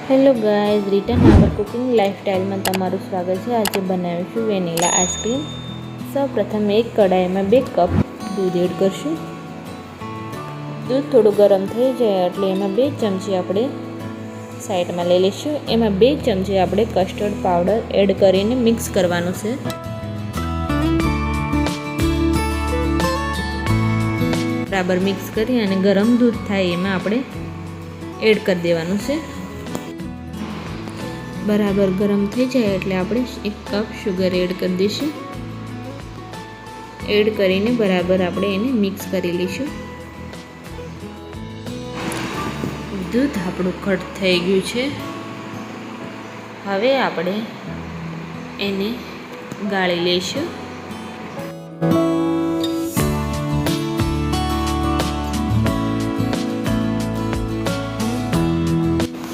Hello guys, return આવર cooking લાઈફસ્ટાઈલમાં તમારું સ્વાગત છે। આજે બનાવીશું વેનીલા આઈસ્ક્રીમ। સૌપ્રથમ એક કડાઈમાં 2 કપ દૂધ એડ કરશું। દૂધ થોડું ગરમ થઈ જાય એટલે એમાં 2 ચમચી આપણે સાઈડમાં લઈ લઈશું। એમાં 2 ચમચી આપણે કસ્ટર્ડ પાવડર એડ કરીને મિક્સ કરવાનું છે। બરાબર મિક્સ કરી અને ગરમ દૂધ થાય એમાં આપણે એડ કરી દેવાનું છે। બરાબર ગરમ થઈ જાય એટલે આપણે 1 કપ શુગર એડ કરી દઈશું। એડ કરીને બરાબર આપણે એને મિક્સ કરી લઈશું। દૂધ આપણું ઘટ થઈ ગયું છે। હવે આપણે એને ગાળી લઈશું।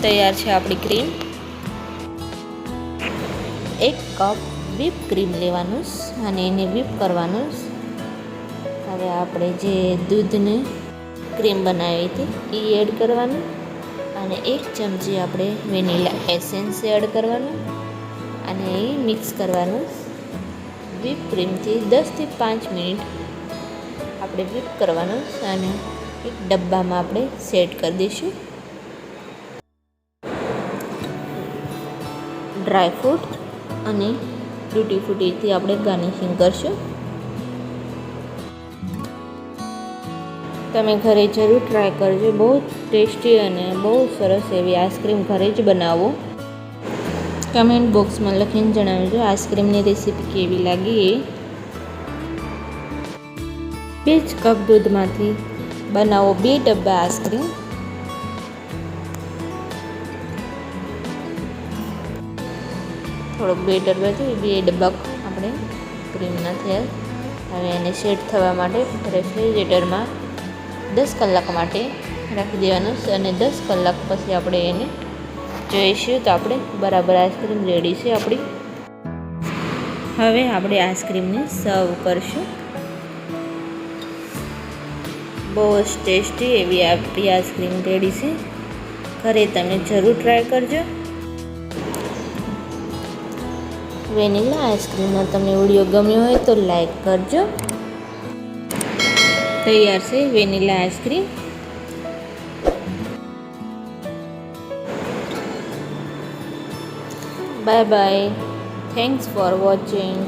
તૈયાર છે આપણી ક્રીમ। 1 કપ વ્હીપ ક્રીમ લેવાનું અને એને વ્હીપ કરવાનું। હવે આપણે જે દૂધને ક્રીમ બનાવી હતી એ એડ કરવાનું અને 1 ચમચી આપણે વેનીલા એસેન્સ એડ કરવાનું અને એ મિક્સ કરવાનું। વ્હીપ ક્રીમથી 10 થી 5 મિનિટ આપણે વ્હીપ કરવાનું અને એક ડબ્બામાં આપણે સેટ કરી દઈશું। ડ્રાય ફ્રૂટ અને ટૂટી ફ્રૂટીથી આપણે ગાર્નિશિંગ કરશું। તમે ઘરે જરૂર ટ્રાય કરજો। બહુ ટેસ્ટી અને બહુ સરસ એવી આઈસ્ક્રીમ ઘરે જ બનાવો। કમેન્ટ બોક્સમાં લખીને જણાવજો આઈસ્ક્રીમની રેસીપી કેવી લાગી એ। 2 જ કપ દૂધમાંથી બનાવો 2 ડબ્બા આઈસ્ક્રીમ। થોડોક બેટર બધું 2 ડબ્બા આપણે ક્રીમના થયા। હવે એને સેટ થવા માટે રેફ્રિજરેટરમાં 10 કલાક માટે રાખી દેવાનું અને 10 કલાક પછી આપણે એને જોઈશું તો આપણે બરાબર આઈસ્ક્રીમ રેડી છે આપણી। હવે આપણે આઈસ્ક્રીમને સર્વ કરશું। બહુ જ ટેસ્ટી એવી આપણી આઈસ્ક્રીમ રેડી છે। ઘરે તમે જરૂર ટ્રાય કરજો। વેનીલા આઈસ્ક્રીમનો તમને વિડીયો ગમ્યો હોય તો લાઈક કરજો। તૈયાર છે vanilla ice cream. Bye bye, thanks for watching.